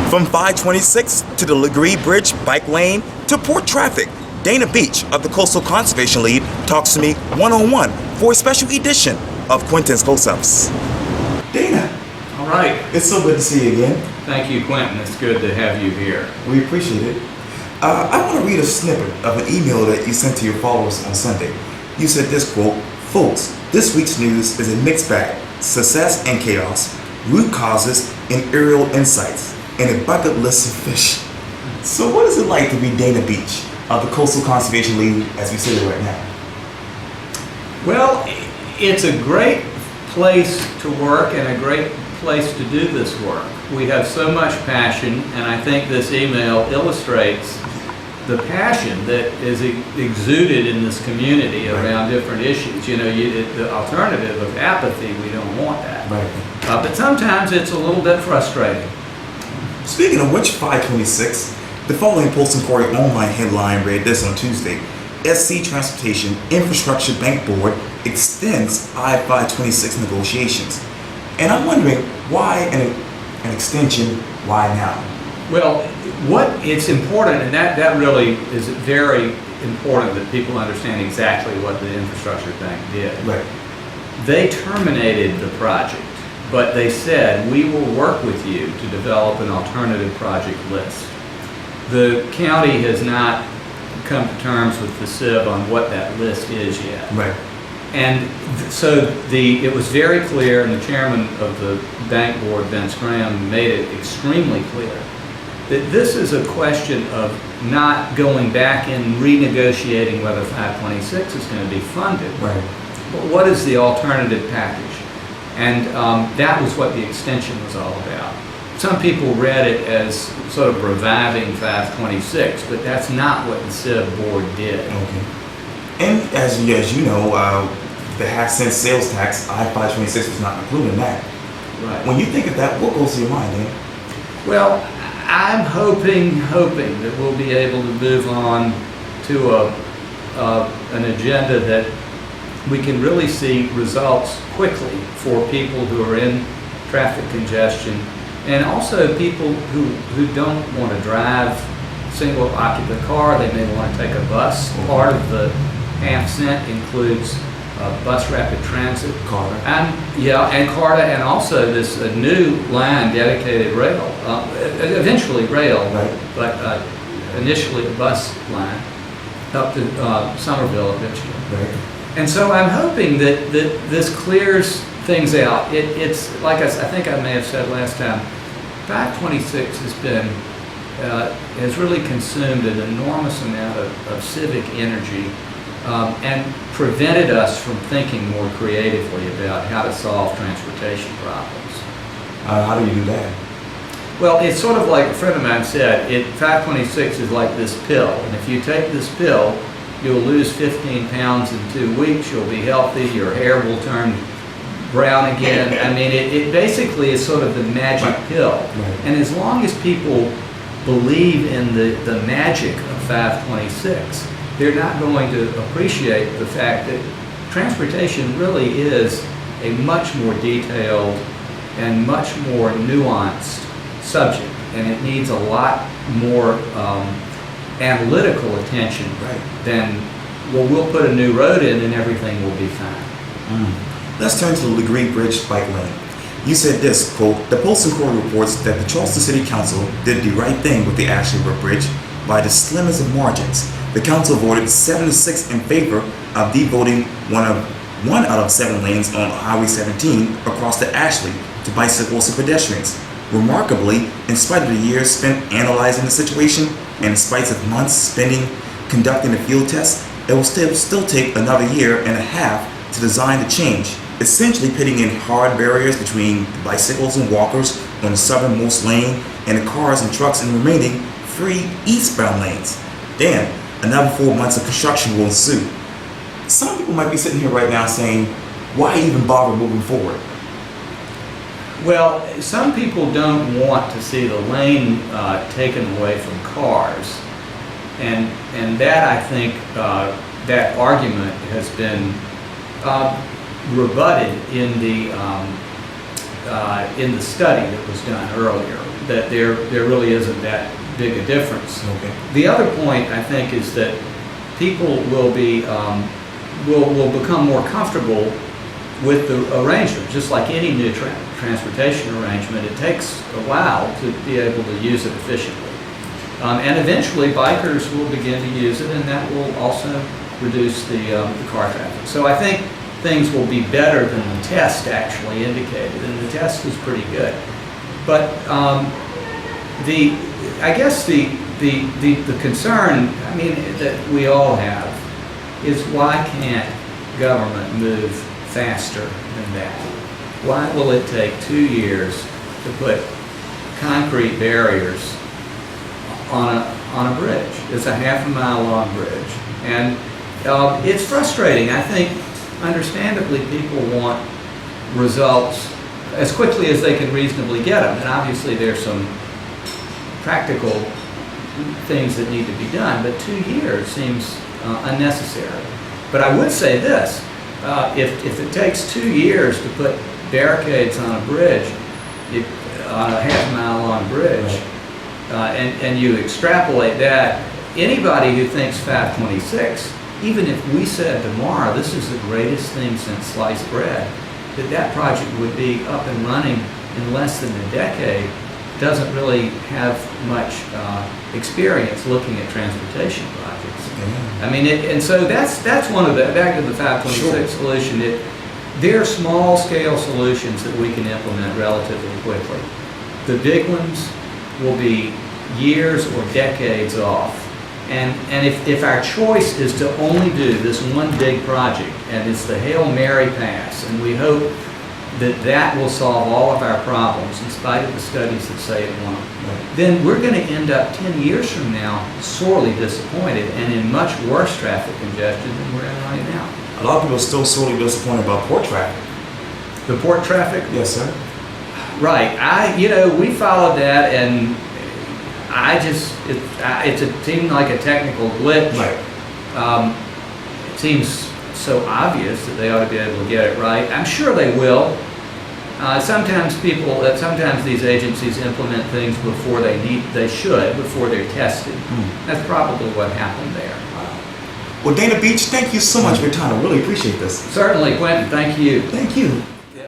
From 526 to the Legare Bridge bike lane to port traffic, Dana Beach of the Coastal Conservation League talks to me one-on-one for a special edition of Quintin's Close-Ups. Dana. All right. It's so good to see you again. Thank you, Quintin. It's good to have you here. We appreciate it. I want to read a snippet of an email that you sent to your followers on Sunday. You said this quote, "Folks, this week's news is a mixed bag. Success and chaos, root causes and aerial insights, and a bucket list of fish." So what is it like to be Dana Beach of the Coastal Conservation League as we sit here right now? Well, it's a great place to work and a great place to do this work. We have so much passion, and I think this email illustrates the passion that is exuded in this community around different issues. You know, the alternative of apathy, we don't want that. Right. But sometimes it's a little bit frustrating. Speaking of which, 526, the following Post Inquiry online headline read this on Tuesday. SC Transportation Infrastructure Bank Board extends I-526 negotiations. And I'm wondering, why an extension, why now? Well, it's important, and that really is very important that people understand exactly what the infrastructure bank did. Right. They terminated the project, but they said, we will work with you to develop an alternative project list. The county has not come to terms with the CIB on what that list is yet. Right. And so it was very clear, and the chairman of the bank board, Vince Graham, made it extremely clear that this is a question of not going back and renegotiating whether 526 is going to be funded. Right. But what is the alternative package? And that was what the extension was all about. Some people read it as sort of reviving 526, but that's not what the CIB board did. Okay. And as you know, the half-cent sales tax, I-526 was not included in that. Right. When you think of that, what goes to your mind, Dan? Well, I'm hoping that we'll be able to move on to an agenda that we can really see results quickly for people who are in traffic congestion, and also people who don't want to drive single occupant car. They may want to take a bus. Part of the half-cent includes bus rapid transit. Carter. And Carter, and also this new line, dedicated rail, eventually rail, right. But initially a bus line up to Somerville eventually. Right. And so I'm hoping that this clears things out. It's like I think I may have said last time, 526 has really consumed an enormous amount of civic energy and prevented us from thinking more creatively about how to solve transportation problems. How do you do that? Well, it's sort of like a friend of mine said, 526 is like this pill, and if you take this pill, you'll lose 15 pounds in 2 weeks, you'll be healthy, your hair will turn brown again. I mean, it basically is sort of the magic pill. Right. And as long as people believe in the magic of 526, they're not going to appreciate the fact that transportation really is a much more detailed and much more nuanced subject, and it needs a lot more analytical attention than, well, we'll put a new road in and everything will be fine. Let's turn to the Legare Bridge bike lane. You said this, quote, "The Post Inquiry reports that the Charleston City Council did the right thing with the Ashley Brook Bridge by the slimmest of margins. The council voted 7-6 in favor of devoting one out of 7 lanes on Highway 17 across the Ashley to bicycles and pedestrians. Remarkably, in spite of the years spent analyzing the situation, and in spite of months spending conducting the field tests, it will still take another year and a half to design the change, essentially pitting in hard barriers between the bicycles and walkers on the southernmost lane and the cars and trucks in the remaining 3 eastbound lanes. Dan, another 4 months of construction will ensue." Some people might be sitting here right now saying, why even bother moving forward? Well, some people don't want to see the lane taken away from cars, and that, I think, that argument has been rebutted in the study that was done earlier. that there really isn't that big a difference. Okay. The other point, I think, is that people will be will become more comfortable with the arrangement. Just like any new transportation arrangement, it takes a while to be able to use it efficiently. And eventually bikers will begin to use it, and that will also reduce the car traffic. So I think things will be better than the test actually indicated, and the test was pretty good. But I guess the concern, I mean, that we all have is why can't government move faster than that? Why will it take 2 years to put concrete barriers on a bridge? It's a half-a-mile long bridge, and it's frustrating. I think, understandably, people want results as quickly as they can reasonably get them, and obviously there's some practical things that need to be done, but 2 years seems unnecessary. But I would say this, if it takes 2 years to put barricades on a bridge, on a half-mile long bridge, and you extrapolate that, anybody who thinks 526, even if we said tomorrow, this is the greatest thing since sliced bread, that project would be up and running in less than a decade, doesn't really have much experience looking at transportation projects. Yeah. I mean, and so that's one of the, back to the 526 solution, there are small scale solutions that we can implement relatively quickly. The big ones will be years or decades off. And if our choice is to only do this one big project, and it's the Hail Mary pass, and we hope that will solve all of our problems in spite of the studies that say it won't, then we're going to end up 10 years from now sorely disappointed and in much worse traffic congestion than we're in right now. A lot of people are still sorely disappointed about port traffic. The port traffic? Yes, sir. Right. We followed that, and it seemed like a technical glitch. Right. It seems so obvious that they ought to be able to get it right. I'm sure they will. Sometimes these agencies implement things before before they're tested. That's probably what happened there. Well, Dana Beach, thank you so much for your time. I really appreciate this. Certainly, Quentin, thank you. Thank you.